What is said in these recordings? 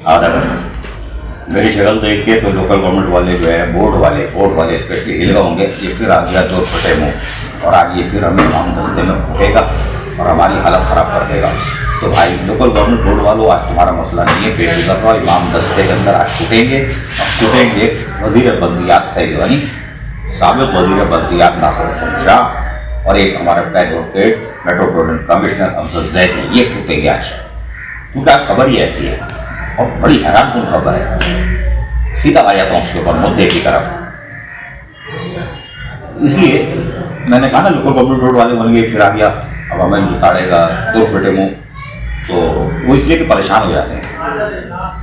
आधा घंटा। मेरी शक्ल देख के तो लोकल गवर्नमेंट वाले जो है बोर्ड वाले स्पेशली हिल गए होंगे, ये फिर आ गया दो फटे मुँह और आज ये फिर हमें हम दस्ते में फूटेगा और हमारी हालत ख़राब कर देगा। तो भाई लोकल गवर्नमेंट बोर्ड वालों, आज तुम्हारा मसला नहीं है, बेफिक्र रहो, इमाम दस्ते के अंदर आज छूटेंगे और छूटेंगे वज़ीर बल्दियात सईद गनी, साबिक़ वज़ीर बल्दियात नासिर हसन शाह और एक हमारे advocate metropolitan commissioner Afzal Zaidi, ये छूटेंगे आज। क्योंकि आज खबर ही ऐसी है और बड़ी हैरानकुन खबर है। सीधा आ जाता हूँ उसके ऊपर मुद्दे की तरफ। इसलिए मैंने कहा ना लोकल गवर्नमेंट बोर्ड वाले बन गए, फिर आ गया अब हमें उतारेगा दो फटे मुँह, तो वो इसलिए कि परेशान हो जाते हैं।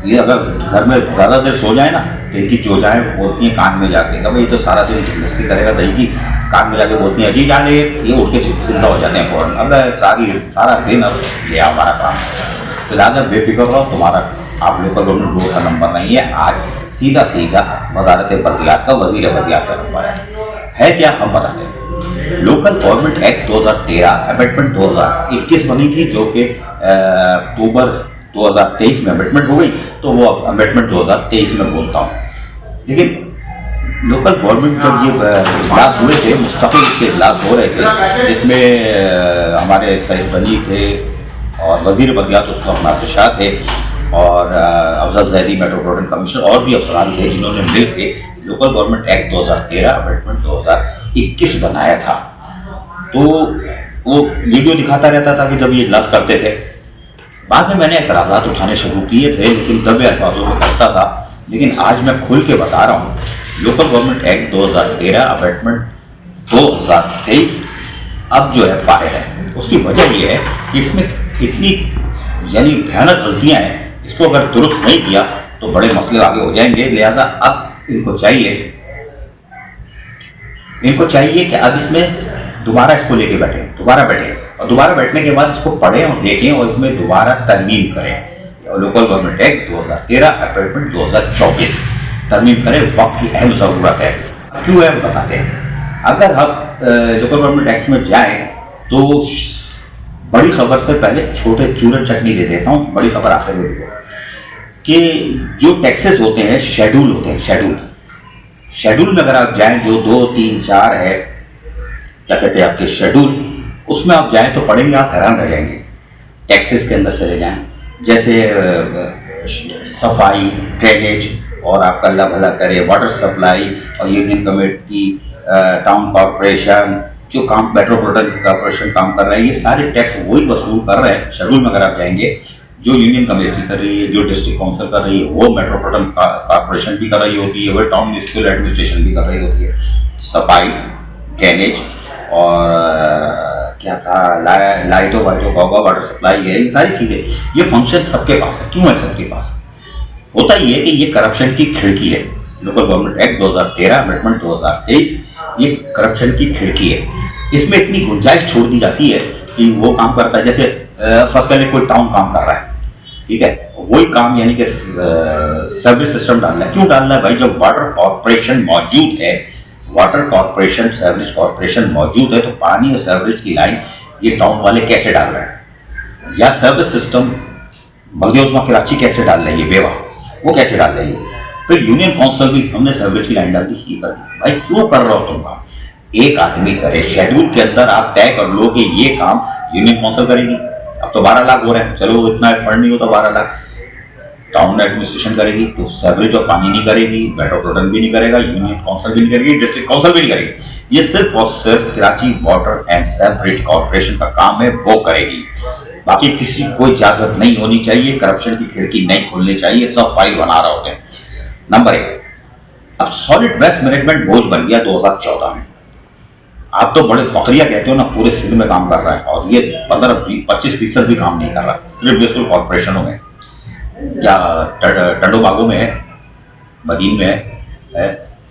ये अगर घर में ज़्यादा देर सो जाए ना तो इनकी चोचाएँ बोलती हैं कान में जाके, भाई ये तो सारा दिन लस्सी करेगा दही की, कान में जाके बोलती हैं अजी जाने, ये उठ के जिंदा हो जाते हैं फ़ौरन। अब सारा दिन अब गया हमारा काम। तो लिहाजा बेफिक्र रहो, तुम्हारा आप लोकल गवर्नमेंट बोर्ड का नंबर नहीं है, आज सीधा वजारत बल्दियात का वज़ीर बल्दियात का नंबर है क्या हम बताते हैं। लोकल गवर्नमेंट एक्ट 2013 अमेंडमेंट 2021 बनी थी, जो कि अक्टूबर 2023 में अमेंडमेंट हो गई, तो वो अमेंडमेंट 2023 में बोलता हूँ। लेकिन लोकल गवर्नमेंट जब ये इजलास हुए थे, मुस्तकिल इसके इजलास हो रहे थे, जिसमें हमारे सईद गनी थे और वज़ीर बल्दियात उस वक्त नासिर शाह थे और अफजल जैदी मेट्रोपॉलिटन कमिश्नर और भी अफसरान थे, जिन्होंने मिलकर लोकल गवर्नमेंट एक्ट 2013 अमेंडमेंट 2021 बनाया था। तो वो वीडियो दिखाता रहता था कि जब ये इजलास करते थे। बाद में मैंने एतराज़ात उठाने शुरू किए थे, लेकिन दबे अल्फाजों में करता था। लेकिन आज मैं खुल के बता रहा हूँ, लोकल गवर्नमेंट एक्ट 2013 अमेंडमेंट 2023 अब जो है फारिग है। उसकी वजह ये है कि इसमें इतनी यानी भयानक गलतियाँ हैं, इसको अगर दुरुस्त नहीं किया तो बड़े मसले आगे हो जाएंगे। लिहाजा अब इनको चाहिए कि अब इसमें दोबारा इसको लेके बैठे और दोबारा बैठने के बाद इसको पढ़ें और देखें और इसमें दोबारा तरमीम करें। लोकल गवर्नमेंट एक्ट 2013 अमेंडमेंट 2024 तरमीम करें, वक्त की अहम ज़रूरत है। क्यों है बताते हैं। अगर हम लोकल गवर्नमेंट एक्ट में जाएं तो बड़ी खबर से पहले छोटे चूरन चटनी दे देता हूँ, बड़ी खबर आखिर में कि जो टैक्सेस होते हैं शेड्यूल होते हैं। शेड्यूल में अगर आप जाएं, जो 2, 3, 4 है, क्या कहते हैं आपके शेड्यूल, उसमें आप जाएं तो पढ़ेंगे आप हैरान रह जाएंगे। टैक्सेस के अंदर चले जाएं, जैसे सफाई, ड्रेनेज और आपका अल्लाह भला करे वाटर सप्लाई और यूनियन कमेटी, टाउन कॉरपोरेशन, जो काम मेट्रोपॉलिटन कॉरपोरेशन काम कर रहे हैं, ये सारे टैक्स वही वसूल कर रहे हैं। शेड्यूल में अगर आप जाएंगे, जो यूनियन कमेटी कर रही है, जो डिस्ट्रिक्ट काउंसिल कर रही है, वो मेट्रोपॉलिटन कॉरपोरेशन भी कर रही होती है, वो टाउन म्यूनिसिपल एडमिनिस्ट्रेशन भी कर रही होती है। सफाई, ड्रेनेज और क्या था, लाइटों का वाटर सप्लाई है, ये सारी चीज़ें, ये फंक्शन सबके पास है। क्यों है सबके पास? होता ही है कि ये करप्शन की खिड़की है। लोकल गवर्नमेंट एक्ट 2013 अमेंडमेंट 2023 ये करप्शन की खिड़की है। इसमें इतनी गुंजाइश छोड़ दी जाती है कि वो काम करता है, जैसे फर्स्ट पहले कोई टाउन काम कर रहा है, ठीक है, वही काम यानी कि सर्विस सिस्टम डालना है। क्यों डालना है भाई? जब वाटर कॉर्पोरेशन मौजूद है, वाटर कॉर्पोरेशन, सर्विस कॉर्पोरेशन मौजूद है, तो पानी और सर्विस की लाइन ये टाउन वाले कैसे डाल रहे हैं, या सर्विस सिस्टम बल्दियों कराची कैसे डाल रही है, बेवा वो कैसे डाल रही है। फिर यूनियन काउंसिल भी हमने सर्विस की लाइन डाल दी, ये कर दी। भाई क्यों कर रहे हो तुम काम? एक आदमी करे, शेड्यूल के अंदर आप तय कर लो कि ये काम यूनियन काउंसिल करेगी। अब तो 12 लाख हो रहे हैं, चलो इतना फंड नहीं होता, 12 लाख टाउन एडमिनिस्ट्रेशन करेगी, तो सर्विस और पानी नहीं करेगी, मेट्रोपॉलिटन भी नहीं करेगा, यूनियन काउंसिल भी नहीं करेगी, डिस्ट्रिक्ट काउंसिल भी नहीं करेगी। ये सिर्फ और सिर्फ Karachi water and sewerage corporation का काम है, वो करेगी। बाकी किसी को इजाजत नहीं होनी चाहिए, करप्शन की खिड़की नहीं खोलनी चाहिए, सब फाइल बना रहे होते हैं। नंबर 1, अब सॉलिड वेस्ट मैनेजमेंट बोझ बन गया 2014 में। आप तो बड़े फखरिया कहते हो ना, पूरे सिंध में काम कर रहा है, और ये 15-25% भी काम नहीं कर रहा, सिर्फ म्युनिसिपल कॉर्पोरेशनों में, क्या टंडो बागों में है, मदीन में है,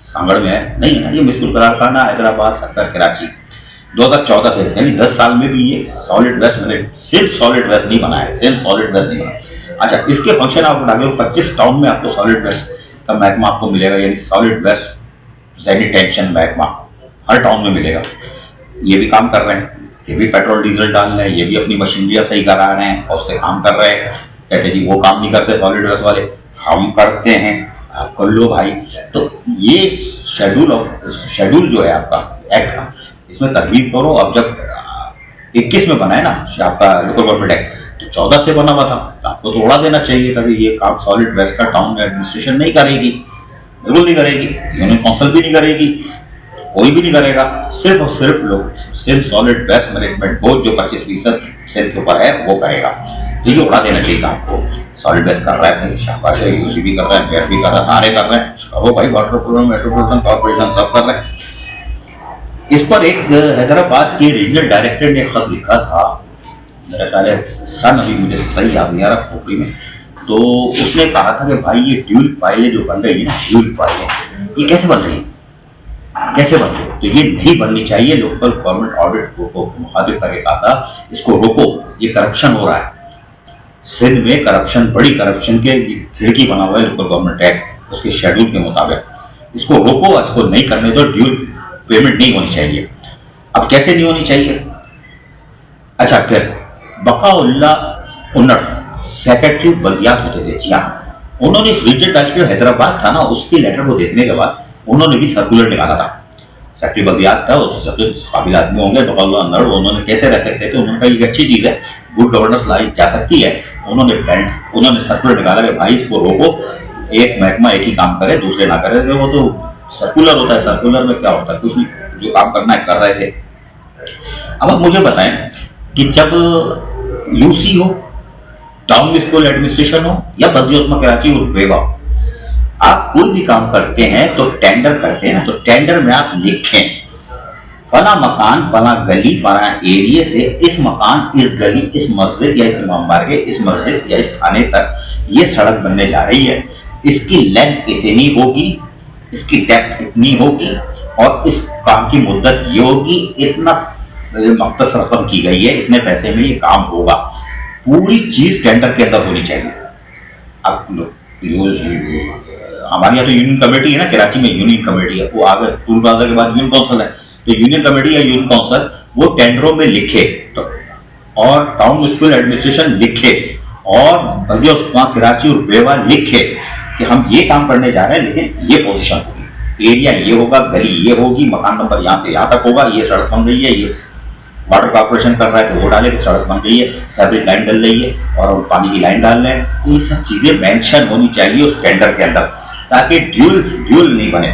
सांगड़ में है, नहीं है ना, ये म्युनिसिपल कारखाना हैदराबाद, सक्कर, कराची 2014 से, यानी 10 साल में भी ये सॉलिड वेस्ट मैनेजमेंट सिर्फ सॉलिड वेस्ट नहीं बना है, सिर्फ सॉलिड वेस्ट नहीं बना। अच्छा, इसके फंक्शन आप उठा के 25 टाउन में आपको सॉलिड वेस्ट का महकमा आपको मिलेगा, यानी सॉलिड वेस्ट सैनिटेशन महकमा हर टाउन में मिलेगा। ये भी काम कर रहे हैं, ये भी पेट्रोल डीजल डाल रहे हैं, ये भी अपनी मशीनरियाँ सही करा रहे हैं और उससे काम कर रहे हैं। कहते जी वो काम नहीं करते सॉलिड वेस्ट वाले, हम करते हैं, आप कर लो भाई। तो ये शेड्यूल जो है आपका एक्ट का, इसमें तरमीम करो। अब जब 21 में बना है ना आपका लोकल गवर्नमेंट एक्ट, तो 14 से बना हुआ था, तो आपको तो उड़ा देना चाहिए था कि ये काम सॉलिड वेस्ट का टाउन एडमिनिस्ट्रेशन नहीं करेगी, बिल्कुल नहीं करेगी, यूनियन काउंसिल भी नहीं करेगी, कोई भी नहीं करेगा। सिर्फ और सिर्फ लोग, सिर्फ सॉलिड वेस्ट मैनेजमेंट बोर्ड जो 25% सेल के ऊपर है वो करेगा। तो ये उड़ा देना चाहिए था आपको। सॉलिड वेस्ट कर रहा है, शाबाश है, यूसी भी कर रहा है, गैर भी कर रहा है, सारे कर रहे हैं, करो भाई, वाटर मेट्रोपॉलिटन कॉर्पोरेशन सब कर रहे हैं। इस पर एक हैदराबाद के रीजनल डायरेक्टर ने खत लिखा था, मेरा ख्याल है सन अभी मुझे सही याद नहीं आ रहा खोपड़ी में, तो उसने कहा था कि भाई ये ड्यूल फाइलें जो बन रही है ना, ड्यूल फाइलें ये कैसे बन रही है, कैसे बन रही है? तो ये नहीं बननी चाहिए। लोकल गवर्नमेंट ऑडिट को मुखातिब करके कहा था इसको रोको, ये करप्शन हो रहा है सिंध में, करप्शन, बड़ी करप्शन के खिड़की बना हुआ है लोकल गवर्नमेंट एक्ट उसके शेड्यूल के मुताबिक, इसको रोको, इसको नहीं करने दो, ड्यूल पेमेंट नहीं होनी चाहिए। अब कैसे नहीं होनी चाहिए? अच्छा, फिर बकाउल्ला उन्नड़ सेक्रेटरी बल्दियात होते थे, जी हाँ, उन्होंने रीजनल डायरेक्टर हैदराबाद था ना, उसके लेटर को देखने के बाद उन्होंने भी सर्कुलर निकाला था। सेक्रेटरी बल्दियात था, उस सबसे काबिल आदमी होंगे बकाउल्ला उन्नड़, उन्होंने कैसे रह सकते थे, उन्होंने कहा ये अच्छी चीज है, गुड गवर्नेंस लाई जा सकती है। उन्होंने सर्कुलर निकाला कि भाई इसको रोको, एक महकमा एक ही काम करे, दूसरे ना करे। वो तो सर्कुलर होता है, सर्कुलर में क्या होता है, कुछ नहीं, जो काम करना है कर रहे थे। अब आप मुझे बताएं कि जब यूसी हो, टाउन स्कूल एडमिनिस्ट्रेशन हो, या बदियोस्मा कराची उर्फेवा, आप कोई भी काम करते हैं तो टेंडर करते हैं, तो टेंडर में आप लिखें फला मकान, फला गली, फला एरिया से इस मकान, इस गली, इस मस्जिद या इस इमामबाड़े के, इस मस्जिद या इस थाने तक ये सड़क बनने जा रही है, इसकी लेंथ इतनी होगी, इसकी डेप्थ इतनी होगी, और इस काम की मुद्दत ये होगी, इतना मख्तस रकम की गई है, इतने पैसे में ये काम होगा। पूरी चीज टेंडर के अंदर होनी चाहिए। अब हमारे यहाँ तो यूनियन कमेटी है ना, कराची में यूनियन कमेटी है, वो आगे टूल प्लाजा के बाद यूनियन काउंसिल है, तो यूनियन कमेटी या यूनियन काउंसिल वो टेंडरों में लिखे तो, और टाउन स्कूल एडमिनिस्ट्रेशन लिखे, और कराची और बेवा लिखे कि हम ये काम करने जा रहे हैं, लेकिन ये पोजीशन होगी, एरिया ये होगा, गली ये होगी, मकान नंबर यहाँ से यहाँ तक होगा, ये सड़क बन रही है, ये वाटर कॉर्पोरेशन कर रहा है तो वो डाले कि सड़क बन रही है, सेवरेज लाइन डल रही है और पानी की लाइन डाल रहे हैं। तो ये सब चीजें मेंशन होनी चाहिए उस टेंडर के अंदर, ताकि ड्यूल नहीं बने।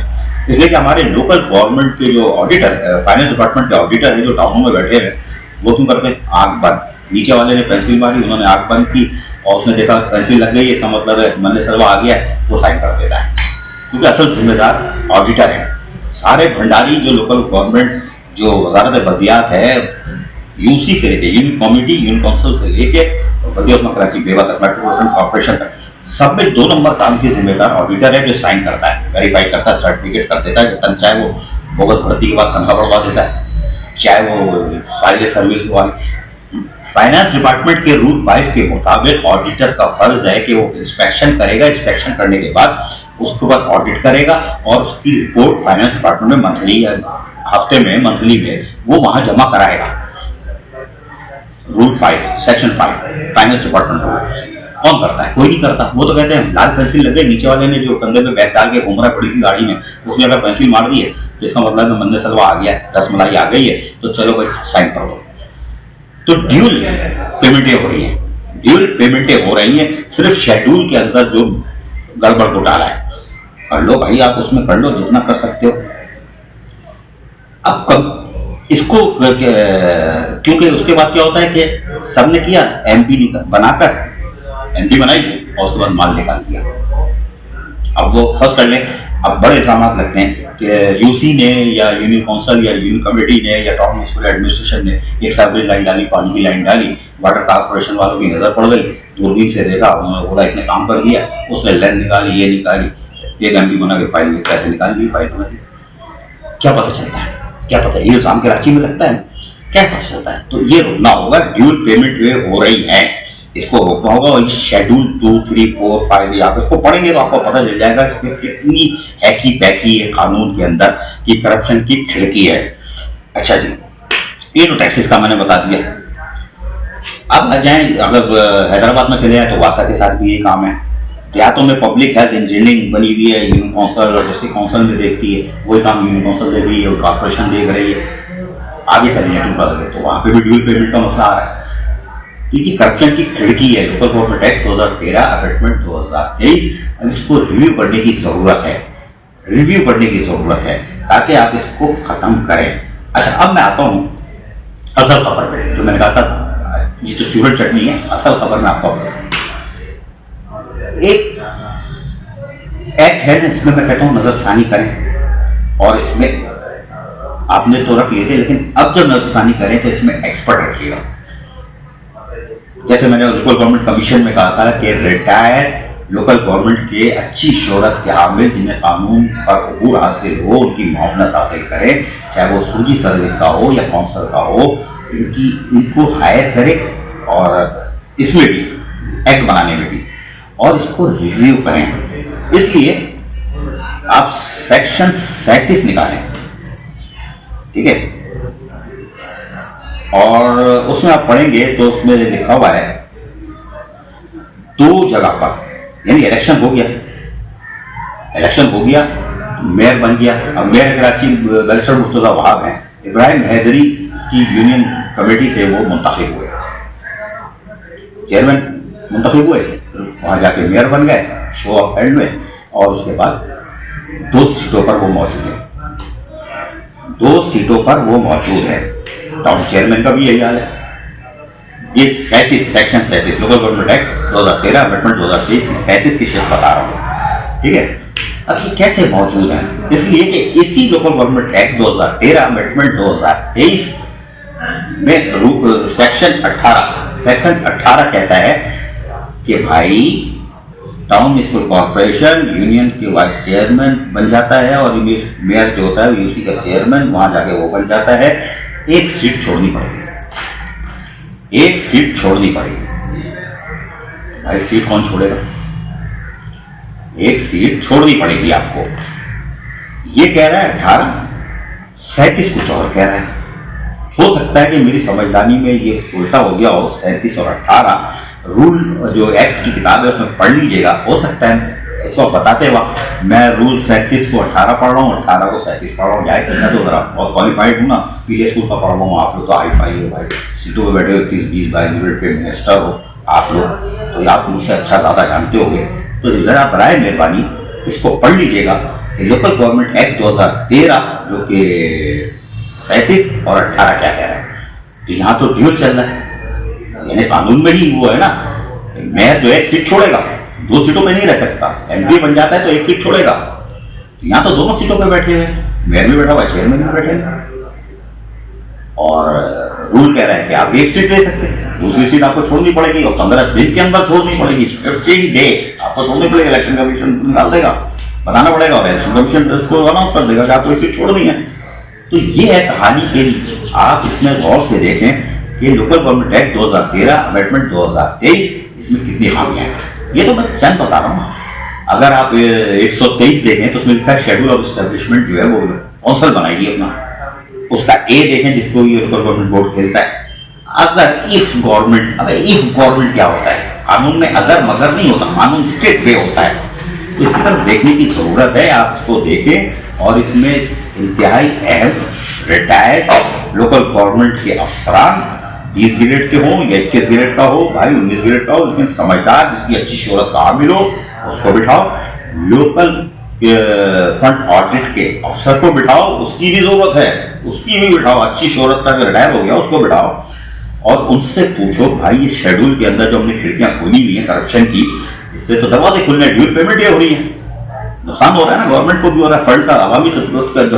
इसलिए कि हमारे लोकल गवर्नमेंट के जो ऑडिटर, फाइनेंस डिपार्टमेंट के ऑडिटर है जो टाउनों में बैठे हैं, वो क्यों करते हैं, आंख बंद, नीचे वाले ने पेंसिल मारी, उन्होंने आंख बंद की और उसने देखा पेंसिल लग गई, इसका मतलब है मन सलवा आ गया, वो साइन कर देता है, क्योंकि असल जिम्मेदार ऑडिटर है। सारे भंडारी जो लोकल गवर्नमेंट जो वजारत बल्दियात है, यूसी से लेके यूनियन कमेटी, यूनियन काउंसिल से लेके बदियोस्मा कराची बेवा तक, मेट्रोपॉलिटन कॉर्पोरेशन तक, सब में 2 नंबर काम की जिम्मेदार ऑडिटर है, जो साइन करता है, वेरीफाई करता है, सर्टिफिकेट कर देता है, चाहे वो बोगस भर्ती के बाद तनख्वाह बढ़वा देता है, चाहे वो फाइल सर्विस वाली। फाइनेंस डिपार्टमेंट के रूल 5 के मुताबिक ऑडिटर का फर्ज है कि वो इंस्पेक्शन करेगा, इंस्पेक्शन करने के बाद उसके बाद ऑडिट करेगा और उसकी रिपोर्ट फाइनेंस डिपार्टमेंट में मंथली या हफ्ते में, मंथली में वो वहां जमा कराएगा। Rule 5 section 5 finance department rule कौन करता है? कोई नहीं करता। वो तो कहते हैं लाल पेंसिल लग गई, नीचे वाले ने जो कंधे में बैग डाल के घूम रहा है बड़ी सी गाड़ी में, उसने अगर पेंसिल मार दी है तो इसका मतलब मंदिर सलवा आ गया है, रसमलाई आ गई है, तो चलो भाई साइन कर दो। तो ड्यूल पेमेंटें हो रही हैं, ड्यूल पेमेंटें हो रही हैं सिर्फ शेड्यूल के अंदर जो गड़बड़ घोटाला है। कर लो भाई, आप उसमें कर लो जितना कर सकते हो। अब कब इसको, क्योंकि उसके बाद क्या होता है कि सबने किया, एमपी बनाकर एमपी बनाई और उसके बाद माल निकाल दिया। अब वो फर्स्ट कर लें, अब बड़े इल्जाम लगते हैं कि यूसी ने या यूनियन काउंसिल या यूनियन कमेटी ने या टाउन म्यूनिसिपल एडमिनिस्ट्रेशन ने एक सेवरेज लाइन डाली, पानी की लाइन डाली, वाटर कॉर्पोरेशन वालों की नजर पड़ गई, दूरबीन से देखा, उन्होंने बोला इसने काम कर दिया, उसने लेंथ निकाली, ये निकाली, एक एमपी बना के फाइल में पैसे निकाल ली, फाइल बना ली। क्या पता चलता है? क्या पता, ये इल्जाम कराची में लगता है, क्या पता चलता है? तो ये रोकना होगा, ड्यूल पेमेंट हो रही है, इसको रोकना होगा। और शेड्यूल 2, 3, 4, 5 आप इसको पढ़ेंगे तो आपको पता चल जाएगा इसमें कितनी हैकी पैकी है कानून के अंदर कि करप्शन की खिड़की है। अच्छा जी, ये तो टैक्सेस का मैंने बता दिया। अब आ जाए, अगर हैदराबाद में चले जाए तो वासा के साथ भी ये काम है। देहातों में पब्लिक हेल्थ इंजीनियरिंग बनी हुई है, यूनियन काउंसिल और डिस्ट्रिक्ट काउंसिल में देखती है, वही काम यूनियन काउंसिल देख रही है, कॉर्पोरेशन देख रही है। आगे चले जाए तो वहाँ पे भी ड्यूल पेमेंट का मसला आ रहा है, क्योंकि करप्शन की खिड़की है लोकल गवर्नमेंट एक्ट 2013 अमेंडमेंट 2023। इसको रिव्यू करने की जरूरत है, रिव्यू करने की जरूरत है ताकि आप इसको खत्म करें। अच्छा, अब मैं आता हूँ असल खबर पे, जो मैंने कहा था ये तो चूरन चटनी है, असल खबर में आपको एक एक्ट है जिसमें मैं कहता हूँ नजरसानी करें, और इसमें आपने तो रख लिए थे, लेकिन अब जब नजरसानी करें तो इसमें एक्सपर्ट रखिएगा। जैसे मैंने लोकल गवर्नमेंट कमीशन में कहा था कि रिटायर्ड लोकल गवर्नमेंट के अच्छी शोहरत के हामिल जिन्हें कानून पर अबूर हासिल हो, उनकी मुआवनत हासिल करें, चाहे वो सूजी सर्विस का हो या काउंसिल का हो, इनको हायर करे, और इसमें भी एक्ट बनाने में भी, और इसको रिव्यू करें। इसलिए आप सेक्शन 37 निकालें, ठीक है, और उसमें आप पढ़ेंगे तो उसमें लिखा हुआ है 2 जगह पर, यानी इलेक्शन हो गया, मेयर बन गया। अब मेयर कराची बैरिस्टर मुर्तजा वहाब हैं, इब्राहिम हैदरी की यूनियन कमेटी से वो मुंतखब हुए, चेयरमैन मुंतखब हुए, वहां जाके मेयर बन गए शो ऑफ हैंड में, और उसके बाद 2 सीटों पर वो मौजूद है, 2 सीटों पर वो मौजूद है। टाउन चेयरमैन का भी यही हाल है। ये 37 section 37 local government act 2013 amendment 2023 की 37 की शिफ्ट बता रहा हूँ, ठीक है। अब ये कैसे मौजूद है? इसलिए कि इसी लोकल गवर्नमेंट एक्ट 2013 अमेंडमेंट 2023 में सेक्शन 18 कहता है कि भाई टाउन म्युनिसिपल कॉर्पोरेशन यूनियन के वाइस चेयरमैन बन जाता है, और मेयर जो होता है यूसी का चेयरमैन, वहां जाके वो बन जाता है। एक सीट छोड़नी पड़ेगी, एक सीट छोड़नी पड़ेगी। भाई सीट कौन छोड़ेगा? एक सीट छोड़नी पड़ेगी आपको। ये कह रहा है 18, 37 कुछ और कह रहा है। हो सकता है कि मेरी समझदारी में ये उल्टा हो गया हो, 37 और 18 रूल जो एक्ट की किताब है उसमें पढ़ लीजिएगा। हो सकता है इसको बताते वक्त मैं रूल 37 को 18 पढ़ रहा हूँ, 18 को 37 पढ़ रहा हूँ। जाए मैं तो जरा बहुत क्वालिफाइड हूँ ना, पीले स्कूल का पढ़ रहा हूँ। आप लोग तो हाई फाई हो भाई, सीटों पे बैठे हो, 30-20-22 मिनट पे मिनिस्टर हो आप लोग, तो आप मुझसे अच्छा ज़्यादा जानते होंगे। तो जरा बराए मेहरबानी इसको पढ़ लीजिएगा कि लोकल गवर्नमेंट एक्ट 2013 जो कि 37 और 18 क्या कह रहा है। तो यहाँ तो ड्यूल चल रहा है, यानी कानून में ही वो है ना, मेयर जो एक सीट छोड़ेगा, 2 सीटों पे नहीं रह सकता। एमपी बन जाता है तो एक सीट छोड़ेगा। तो यहाँ तो दोनों सीटों पे बैठे हैं, मेयर भी बैठा हुआ है, चेयरमैन भी बैठे हैं, और रूल कह रहा है कि आप एक सीट ले सकते हैं, दूसरी सीट आपको छोड़नी पड़ेगी, और 15 दिन के अंदर छोड़नी पड़ेगी। 15 डे आपको छोड़नी पड़ेगी। इलेक्शन कमीशन निकाल देगा, बताना पड़ेगा, और इलेक्शन कमीशन इसको अनाउंस कर देगा कि आपको सीट छोड़नी है। तो ये है कहानी के। आप इसमें गौर से देखें कि लोकल गवर्नमेंट एक्ट 2013 अमेंडमेंट 2023 इसमें कितनी खामियां हैं। ये तो मैं चंद बता रहा हूँ। अगर आप 123 देखें तो उसमें लिखा है शेड्यूल ऑफ एस्टेब्लिशमेंट जो है वो काउंसिल बनाएगी अपना, उसका ए देखें जिसको ये लोकल गवर्नमेंट बोर्ड खेलता है। अगर इफ गवर्नमेंट, अब इफ गवर्नमेंट क्या होता है? कानून में अगर मगर नहीं होता, कानून स्टेट पे होता है। तो इसकी तरफ देखने की जरूरत है, आप इसको देखें। और इसमें इंतहाई अहम रिटायर्ड लोकल गवर्नमेंट के अफसरान 20 ग्रेड के हों या 21 ग्रेड का हो, भाई 19 ग्रेड का हो, लेकिन समझदार जिसकी अच्छी शोहरत का हामिल हो उसको बिठाओ। लोकल फंड ऑडिट के अफसर को बिठाओ, उसकी भी जरूरत है, उसकी भी बिठाओ। अच्छी शोहरत का रिटायर हो गया उसको बिठाओ, और उनसे पूछो भाई ये शेड्यूल के अंदर जो हमने खिड़कियां खोली हुई हैं करप्शन की, इससे तो दरवाजे खुलने, ड्यूल पेमेंट हो रही है, नुकसान हो रहा है ना, गवर्नमेंट को भी हो रहा है। फंड का आवामी जो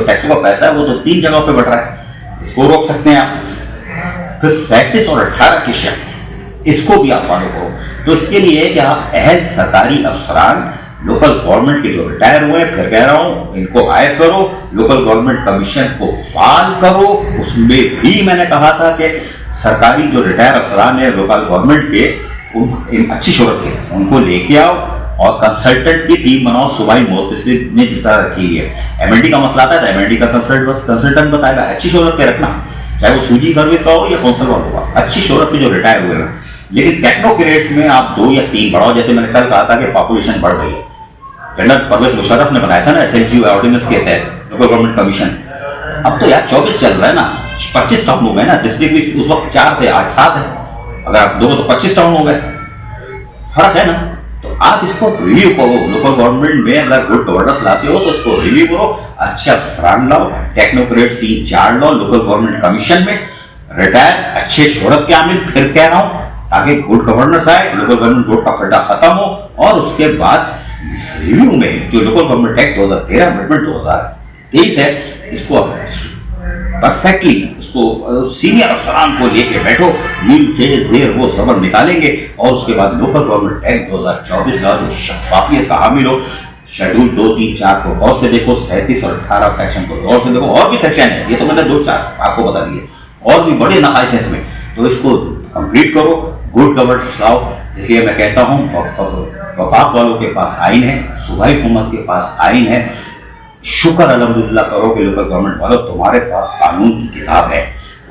टैक्सों का पैसा है वो तो 3 जगहों पे बढ़ रहा है, इसको रोक सकते हैं आप। फिर 37 और 18 की शर्त, इसको भी आप फॉलो करो। तो इसके लिए कि आप अहल सरकारी अफसरान लोकल गवर्नमेंट के जो रिटायर हुए, फिर कह रहा हूं इनको हायर करो, लोकल गवर्नमेंट कमीशन को फाल करो। उसमें भी मैंने कहा था कि सरकारी जो रिटायर अफसरान है लोकल गवर्नमेंट के, अच्छी शोहरत के, उनको लेके आओ और कंसल्टेंट की टीम बनाओ। सूबाई मुहतसिब ने जिस तरह रखी है, एमएनडी का मसला आता है तो एमएनडी का कंसल्टेंट बताएगा। अच्छी शोहरत के रखना, चाहे वो स्विगी सर्विस का हो या कौंसल वर्क होगा, अच्छी शोहरत पे जो रिटायर हुए हैं। लेकिन टेक्नोक्रेट्स में आप 2 या 3 बढ़ाओ, जैसे मैंने कल कहा था कि पॉपुलेशन बढ़ रही है। जनरल परवेज मुशर्रफ ने बनाया था ना SLG ऑर्डिनेंस के तहत लोकल गवर्नमेंट कमीशन, अब तो यार 24 चल रहा है ना, 25 टाउन हो गए ना, डिस्ट्रिक्ट भी उस वक्त 4 थे, आज 7 है, अगर आप दो तो 25 टाउन हो गए, फर्क है ना। तो आप इसको रिव्यू करो, लोकल गवर्नमेंट में अगर गुड गवर्नेंस लाते हो तो इसको रिव्यू करो, अच्छे अफसरान लाओ, टेक्नोक्रेट्स 3-4 लाओ लोकल गवर्नमेंट कमीशन में, रिटायर अच्छे शोहरत के आमिल, फिर कह रहा हूं, ताकि गुड गवर्नेंस आए, लोकल गवर्नमेंट बोर्ड का खड्डा खत्म हो, और उसके बाद रिव्यू में जो लोकल गवर्नमेंट एक्ट 2013 अमेंडमेंट 2023 है, इसको परफेक्टली इसको सीनियर अफसरान को लेके बैठो, नीम से जेर वो जबर निकालेंगे, और उसके बाद लोकल गवर्नमेंट एक्ट 2024 का जो शफाफियत का हामिल हो, शेड्यूल 2, 3, 4 को गौर से देखो, 37 और 18 सेक्शन को गौर से देखो, और भी सेक्शन है, ये तो मैंने 2-4 आपको बता दिए, और भी बड़े नकाइस इसमें, तो इसको कंप्लीट करो, गुड गवर्नेंस लाओ। इसलिए मैं कहता हूँ वफाक वालों के पास आइन है, सूबाई हुकूमत के पास आइन है, शुक्र अल्हम्दुलिल्लाह करो कि लोकल गवर्नमेंट वालों तुम्हारे पास कानून की किताब है,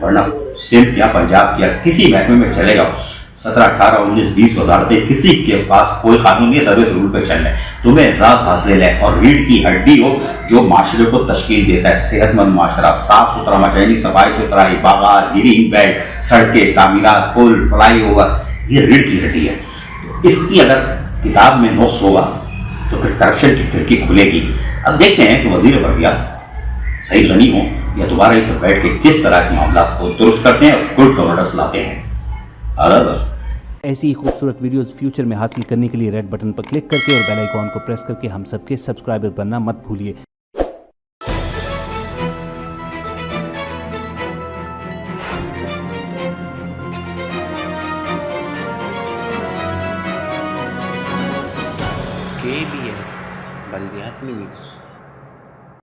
वरना सिंध या पंजाब या किसी महकमे में चले जाओ, 17, 18, 19, 20 वजारतें, किसी के पास कोई कानून नहीं, सर्विस रूल पे चल रहे, तुम्हें एजाज हासिल है, और रीढ़ की हड्डी हो जो माशरे को तश्कील देता है, सेहतमंद माशरा, साफ सुथरा माशरा, सफाई सुथराई, बागात, ग्रीन बेल्ट, सड़कें, तामीरात, पुल, फ्लाई ओवर, ये रीढ़ की हड्डी है। इसकी अगर किताब में नुक्स होगा तो फिर करप्शन की खिड़की खुलेगी। अब देखते हैं कि वजीर बरदिया सही गनी हो या दोबारा इसे बैठ के किस तरह इस मामला को दुरुस्त करते हैं और गुड गवर्नेंस लाते हैं। बस ऐसी ही खूबसूरत वीडियोस फ्यूचर में हासिल करने के लिए रेड बटन पर क्लिक करके और बेल आइकॉन को प्रेस करके हम सबके सब्सक्राइबर बनना मत भूलिए। KBS बल्दियात न्यूज़।